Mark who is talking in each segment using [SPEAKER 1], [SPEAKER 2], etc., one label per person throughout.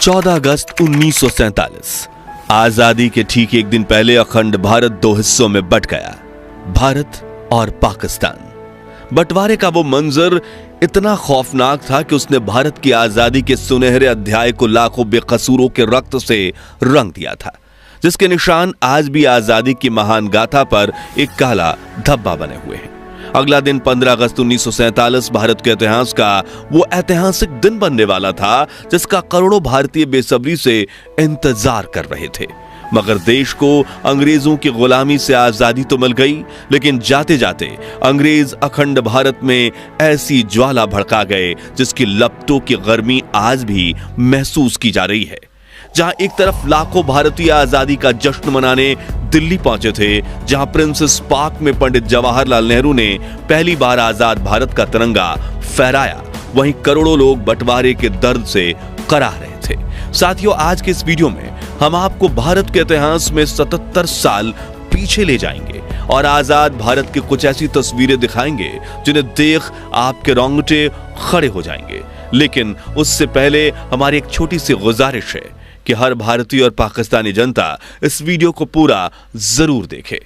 [SPEAKER 1] 14 अगस्त 1947 आजादी के ठीक एक दिन पहले अखंड भारत दो हिस्सों में बंट गया, भारत और पाकिस्तान। बंटवारे का वो मंजर इतना खौफनाक था कि उसने भारत की आजादी के सुनहरे अध्याय को लाखों बेकसूरों के रक्त से रंग दिया था, जिसके निशान आज भी आजादी की महान गाथा पर एक काला धब्बा बने हुए हैं। अगला दिन 15 अगस्त 1947 भारत के इतिहास का वो ऐतिहासिक दिन बनने वाला था जिसका करोड़ों भारतीय बेसब्री से इंतजार कर रहे थे। मगर देश को अंग्रेजों की गुलामी से आजादी तो मिल गई, लेकिन जाते जाते अंग्रेज अखंड भारत में ऐसी ज्वाला भड़का गए जिसकी लपटों की गर्मी आज भी महसूस की जा रही है। जहां एक तरफ लाखों भारतीय आजादी का जश्न मनाने दिल्ली पहुंचे थे, जहां प्रिंसेस पार्क में पंडित जवाहरलाल नेहरू ने पहली बार आजाद भारत का तिरंगा फहराया, वहीं करोड़ों लोग बंटवारे के दर्द से कराह रहे थे। साथियों, आज के इस वीडियो में हम आपको भारत के इतिहास में 77 साल पीछे ले जाएंगे और आजाद भारत की कुछ ऐसी तस्वीरें दिखाएंगे जिन्हें देख आपके रोंगटे खड़े हो जाएंगे। लेकिन उससे पहले हमारी एक छोटी सी गुजारिश है कि हर भारतीय और पाकिस्तानी जनता इस वीडियो को पूरा जरूर देखे।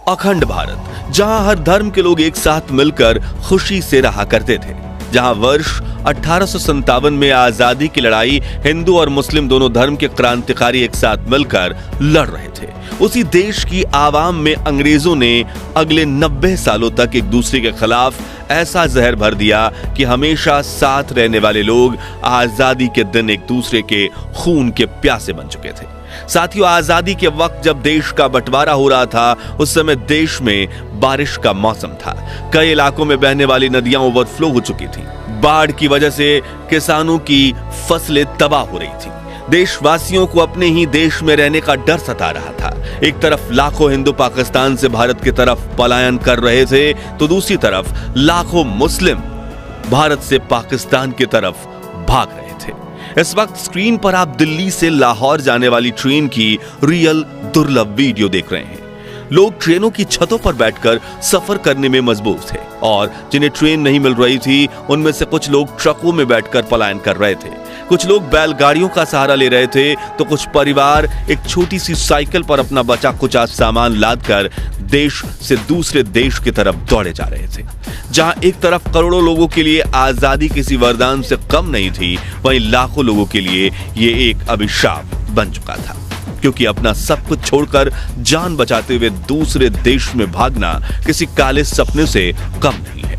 [SPEAKER 1] अखंड भारत, जहां हर धर्म के लोग एक साथ मिलकर खुशी से रहा करते थे, जहां वर्ष 1857 में आजादी की लड़ाई हिंदू और मुस्लिम दोनों धर्म के क्रांतिकारी एक साथ मिलकर लड़ रहे थे, उसी देश की आवाम में अंग्रेजों ने अगले 90 सालों तक एक दूसरे के खिलाफ ऐसा जहर भर दिया कि हमेशा साथ रहने वाले लोग आजादी के दिन एक दूसरे के खून के प्यासे बन चुके थे। साथियों, आजादी के वक्त जब देश का बंटवारा हो रहा था, उस समय देश में बारिश का मौसम था। कई इलाकों में बहने वाली नदियां ओवरफ्लो हो चुकी थी। बाढ़ की वजह से किसानों की फसलें तबाह हो रही थी। देशवासियों को अपने ही देश में रहने का डर सता रहा था। एक तरफ लाखों हिंदू पाकिस्तान से भारत की तरफ पलायन कर रहे थे, तो दूसरी तरफ लाखों मुस्लिम भारत से पाकिस्तान की तरफ भाग रहे थे। इस वक्त स्क्रीन पर आप दिल्ली से लाहौर जाने वाली ट्रेन की रियल दुर्लभ वीडियो देख रहे हैं। लोग ट्रेनों की छतों पर बैठकर सफर करने में मजबूर थे और जिन्हें ट्रेन नहीं मिल रही थी, उनमें से कुछ लोग ट्रकों में बैठकर पलायन कर रहे थे, कुछ लोग बैलगाड़ियों का सहारा ले रहे थे, तो कुछ परिवार एक छोटी सी साइकिल पर अपना बचा कुचा सामान लादकर देश से दूसरे देश की तरफ दौड़े जा रहे थे। जहां एक तरफ करोड़ों लोगों के लिए आजादी किसी वरदान से कम नहीं थी, वहीं लाखों लोगों के लिए ये एक अभिशाप बन चुका था, क्योंकि अपना सब कुछ छोड़कर जान बचाते हुए दूसरे देश में भागना किसी काले सपने से कम नहीं है।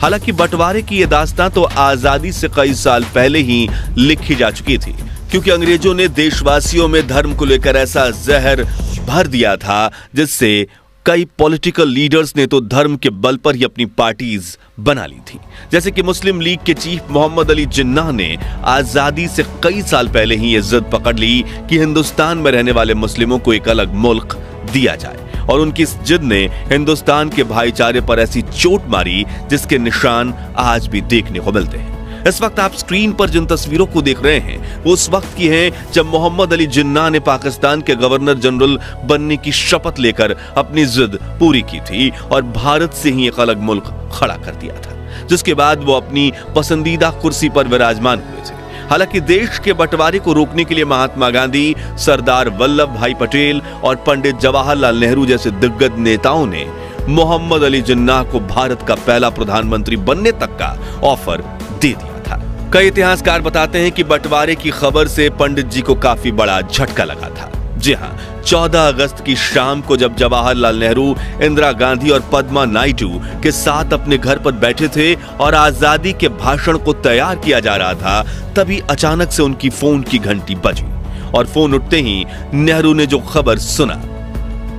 [SPEAKER 1] हालांकि बंटवारे की यह दास्तां तो आजादी से कई साल पहले ही लिखी जा चुकी थी, क्योंकि अंग्रेजों ने देशवासियों में धर्म को लेकर ऐसा जहर भर दिया था जिससे कई पॉलिटिकल लीडर्स ने तो धर्म के बल पर ही अपनी पार्टीज बना ली थी। जैसे कि मुस्लिम लीग के चीफ मोहम्मद अली जिन्नाह ने आजादी से कई साल पहले ही यह जिद पकड़ ली कि हिंदुस्तान में रहने वाले मुस्लिमों को एक अलग मुल्क दिया जाए, और उनकी इस जिद ने हिंदुस्तान के भाईचारे पर ऐसी चोट मारी जिसके निशान आज भी देखने को मिलते हैं। इस वक्त आप स्क्रीन पर जिन तस्वीरों को देख रहे हैं वो उस वक्त की हैं जब मोहम्मद अली जिन्नाह ने पाकिस्तान के गवर्नर जनरल बनने की शपथ लेकर अपनी जिद पूरी की थी और भारत से ही एक अलग मुल्क खड़ा कर दिया था, जिसके बाद वो अपनी पसंदीदा कुर्सी पर विराजमान हुए थे। हालांकि देश के बंटवारे को रोकने के लिए महात्मा गांधी, सरदार वल्लभ भाई पटेल और पंडित जवाहरलाल नेहरू जैसे दिग्गज नेताओं ने मोहम्मद अली जिन्नाह को भारत का पहला प्रधानमंत्री बनने तक का ऑफर दे दिया था। कई इतिहासकार बताते हैं कि बंटवारे की खबर से पंडित जी को काफी बड़ा झटका लगा था। जी हां, 14 अगस्त की शाम को जब जवाहरलाल नेहरू, इंदिरा गांधी और पद्मा नायडू के साथ अपने घर पर बैठे थे और आजादी के भाषण को तैयार किया जा रहा था, तभी अचानक से उनकी फोन की घंटी बजी और फोन उठते ही नेहरू ने जो खबर सुना,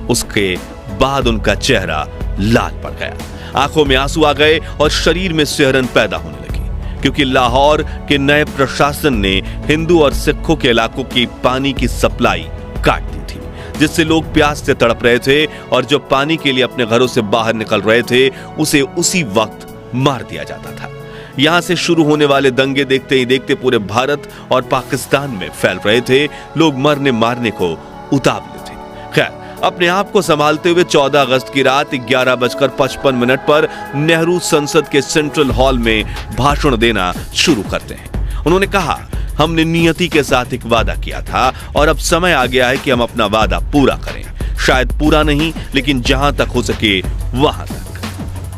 [SPEAKER 1] उसके बाद उनका चेहरा लाल पड़ गया, आंखों में आंसू आ गए और शरीर में सिहरन पैदा होने लगी, क्योंकि लाहौर के नए प्रशासन ने हिंदू और सिखों के इलाकों की पानी की सप्लाई काट दी थी, जिससे लोग प्यास से तड़प रहे थे और जो पानी के लिए अपने घरों से बाहर निकल रहे थे उसे उसी वक्त मार दिया जाता था। यहां से शुरू होने वाले दंगे देखते ही देखते पूरे भारत और पाकिस्तान में फैल रहे थे। लोग मरने मारने को उतावले थे। खैर, अपने आप को संभालते हुए 14 अगस्त की रात 11:55 पर नेहरू संसद के सेंट्रल हॉल में भाषण देना शुरू करते हैं उन्होंने कहा, हमने नियति के साथ एक वादा किया था और अब समय आ गया है कि हम अपना वादा पूरा करें। शायद पूरा नहीं, लेकिन जहां तक हो सके वहां तक।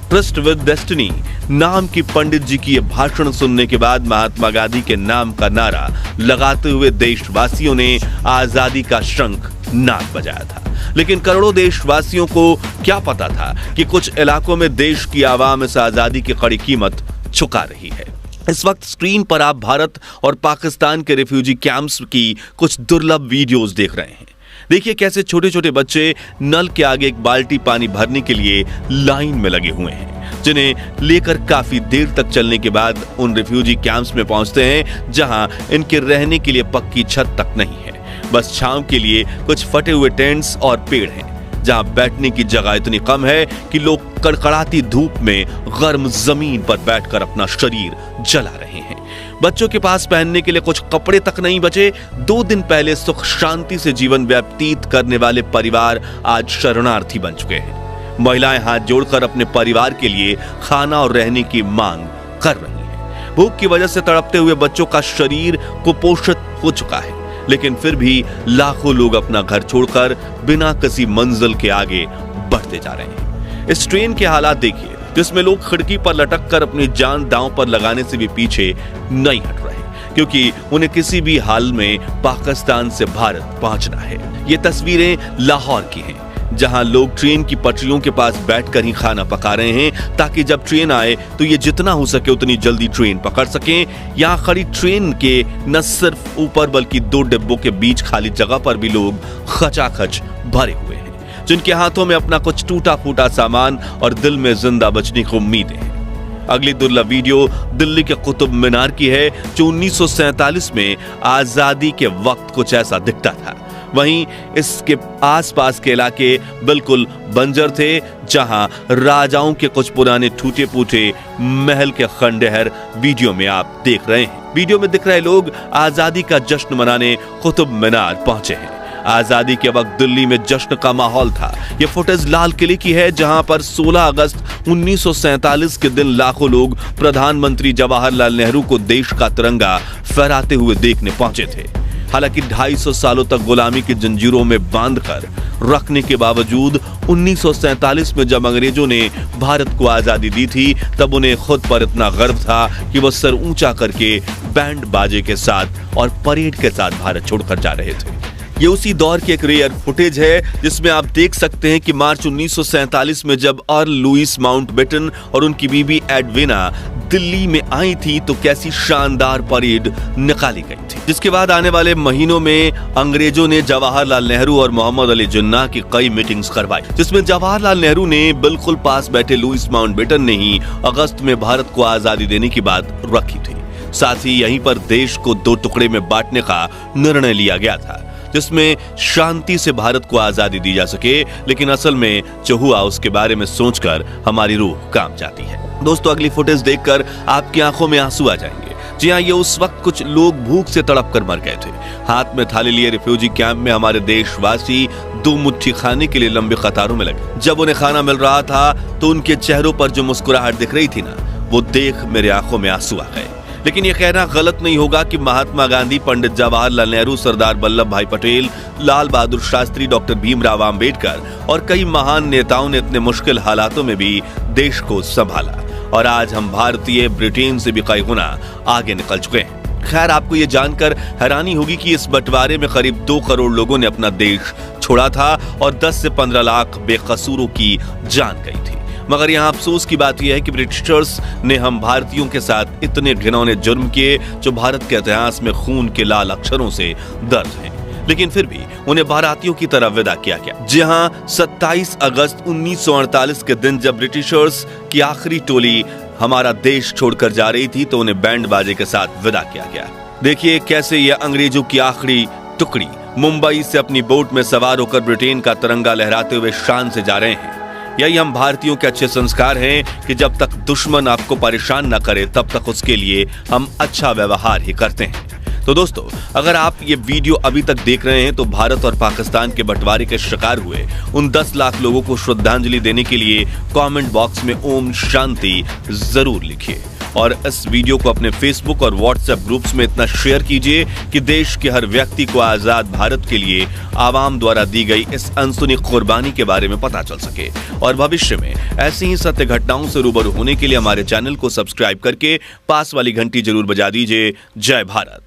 [SPEAKER 1] ट्रस्ट विद डेस्टिनी नाम की पंडित जी की यह भाषण सुनने के बाद महात्मा गांधी के नाम का नारा लगाते हुए देशवासियों ने आजादी का शंख नाद बजाया था। लेकिन करोड़ों देशवासियों को क्या पता था कि कुछ इलाकों में देश की आवाम इस आजादी की कड़ी कीमत चुका रही है। इस वक्त स्क्रीन पर आप भारत और पाकिस्तान के रिफ्यूजी कैंप्स की कुछ दुर्लभ वीडियोस देख रहे हैं। देखिए कैसे छोटे छोटे बच्चे नल के आगे एक बाल्टी पानी भरने के लिए लाइन में लगे हुए हैं, जिन्हें लेकर काफी देर तक चलने के बाद उन रिफ्यूजी कैंप्स में पहुंचते हैं जहां इनके रहने के लिए पक्की छत तक नहीं है। बस छांव के लिए कुछ फटे हुए टेंट्स और पेड़ हैं, जहां बैठने की जगह इतनी कम है कि लोग कड़कड़ाती धूप में गर्म जमीन पर बैठकर अपना शरीर जला रहे हैं। बच्चों के पास पहनने के लिए कुछ कपड़े तक नहीं बचे। 2 दिन पहले सुख शांति से जीवन व्यतीत करने वाले परिवार आज शरणार्थी बन चुके हैं। महिलाएं हाथ जोड़कर अपने परिवार के लिए खाना और रहने की मांग कर रही हैं। भूख की वजह से तड़पते हुए बच्चों का शरीर कुपोषित हो चुका है, लेकिन फिर भी लाखों लोग अपना घर छोड़कर बिना किसी मंजिल के आगे बढ़ते जा रहे हैं। इस ट्रेन के हालात देखिए, जिसमें लोग खिड़की पर लटक कर अपनी जान दांव पर लगाने से भी पीछे नहीं हट रहे, क्योंकि उन्हें किसी भी हाल में पाकिस्तान से भारत पहुंचना है। ये तस्वीरें लाहौर की हैं, जहां लोग ट्रेन की पटरियों के पास बैठकर ही खाना पका रहे हैं, ताकि जब ट्रेन आए तो ये जितना हो सके उतनी जल्दी ट्रेन पकड़ सकें। यहाँ खड़ी ट्रेन के न सिर्फ ऊपर बल्कि 2 डिब्बों के बीच खाली जगह पर भी लोग खचाखच भरे हुए हैं, जिनके हाथों में अपना कुछ टूटा फूटा सामान और दिल में जिंदा बचने की उम्मीदें हैं। अगली दुर्लभ वीडियो दिल्ली के कुतुब मीनार की है, जो 1947 में आजादी के वक्त कुछ ऐसा दिखता था। वहीं इसके आसपास के इलाके बिल्कुल बंजर थे, जहां राजाओं के कुछ पुराने टूटे फूटे महल के खंडहर वीडियो में आप देख रहे हैं। वीडियो में दिख रहे लोग आजादी का जश्न मनाने कुतुब मीनार पहुंचे हैं। आजादी के वक्त दिल्ली में जश्न का माहौल था। यह फुटेज लाल किले की है, जहां पर 16 अगस्त 1947 के दिन लाखों लोग प्रधानमंत्री जवाहरलाल नेहरू को देश का तिरंगा फहराते हुए देखने पहुंचे थे। हालांकि 250 सालों तक गुलामी की जंजीरों में बांधकर रखने के बावजूद 1947 में जब अंग्रेजों ने भारत को आजादी दी थी, तब उन्हें खुद पर इतना गर्व था कि वह सर ऊंचा करके बैंड बाजे के साथ और परेड के साथ भारत छोड़कर जा रहे थे। ये उसी दौर की एक रेयर फुटेज है, जिसमें आप देख सकते हैं कि मार्च 1947 में जब अर्ल लुइस माउंटबेटन और उनकी बीबी एडविना दिल्ली में आई थी, तो कैसी शानदार परेड निकाली गई थी। जिसके बाद आने वाले महीनों में अंग्रेजों ने जवाहरलाल नेहरू और मोहम्मद अली जिन्ना की कई मीटिंग्स करवाई, जिसमें जवाहरलाल नेहरू ने बिल्कुल पास बैठे लुइस माउंटबेटन ने ही अगस्त में भारत को आजादी देने की बात रखी थी। साथ ही यहीं पर देश को 2 टुकड़े में बांटने का निर्णय लिया गया था, जिसमें शांति से भारत को आजादी दी जा सके। लेकिन असल में जो हुआ उसके बारे में सोचकर हमारी रूह कांप जाती है। दोस्तों, अगली फुटेज देखकर आपकी आंखों में आंसू आ जाएंगे। जी हाँ, ये उस वक्त कुछ लोग भूख से तड़प कर मर गए थे। हाथ में थाली लिए रिफ्यूजी कैंप में हमारे देशवासी 2 मुट्ठी खाने के लिए लंबी कतारों में लगे। जब उन्हें खाना मिल रहा था तो उनके चेहरों पर जो मुस्कुराहट दिख रही थी ना, वो देख मेरे आंखों में आंसू आ गए। लेकिन यह कहना गलत नहीं होगा कि महात्मा गांधी, पंडित जवाहरलाल नेहरू, सरदार वल्लभ भाई पटेल, लाल बहादुर शास्त्री, डॉक्टर भीमराव आंबेडकर और कई महान नेताओं ने इतने मुश्किल हालातों में भी देश को संभाला, और आज हम भारतीय ब्रिटेन से भी कई गुना आगे निकल चुके हैं। खैर, आपको ये जानकर हैरानी होगी कि इस बंटवारे में करीब 2 करोड़ लोगों ने अपना देश छोड़ा था और 10 से 15 लाख बेकसूरों की जान गई थी। मगर यहाँ अफसोस की बात यह है कि ब्रिटिशर्स ने हम भारतीयों के साथ इतने घिनौने जुर्म किए जो भारत के इतिहास में खून के लाल अक्षरों से दर्ज हैं। लेकिन फिर भी उन्हें भारतीयों की तरह विदा किया गया। जहाँ 27 अगस्त 1948 के दिन जब ब्रिटिशर्स की आखिरी टोली हमारा देश छोड़कर जा रही थी, तो उन्हें बैंड बाजे के साथ विदा किया गया। देखिए कैसे यह अंग्रेजों की आखिरी टुकड़ी मुंबई से अपनी बोट में सवार होकर ब्रिटेन का तिरंगा लहराते हुए शान से जा रहे हैं। यही हम भारतीयों के अच्छे संस्कार हैं कि जब तक दुश्मन आपको परेशान न करे, तब तक उसके लिए हम अच्छा व्यवहार ही करते हैं। तो दोस्तों, अगर आप ये वीडियो अभी तक देख रहे हैं तो भारत और पाकिस्तान के बंटवारे के शिकार हुए उन 10 लाख लोगों को श्रद्धांजलि देने के लिए कमेंट बॉक्स में ओम शांति जरूर लिखिए। और इस वीडियो को अपने फेसबुक और व्हाट्सएप ग्रुप्स में इतना शेयर कीजिए कि देश के हर व्यक्ति को आजाद भारत के लिए आवाम द्वारा दी गई इस अनसुनी कुर्बानी के बारे में पता चल सके। और भविष्य में ऐसी ही सत्य घटनाओं से रूबरू होने के लिए हमारे चैनल को सब्सक्राइब करके पास वाली घंटी जरूर बजा दीजिए। जय भारत।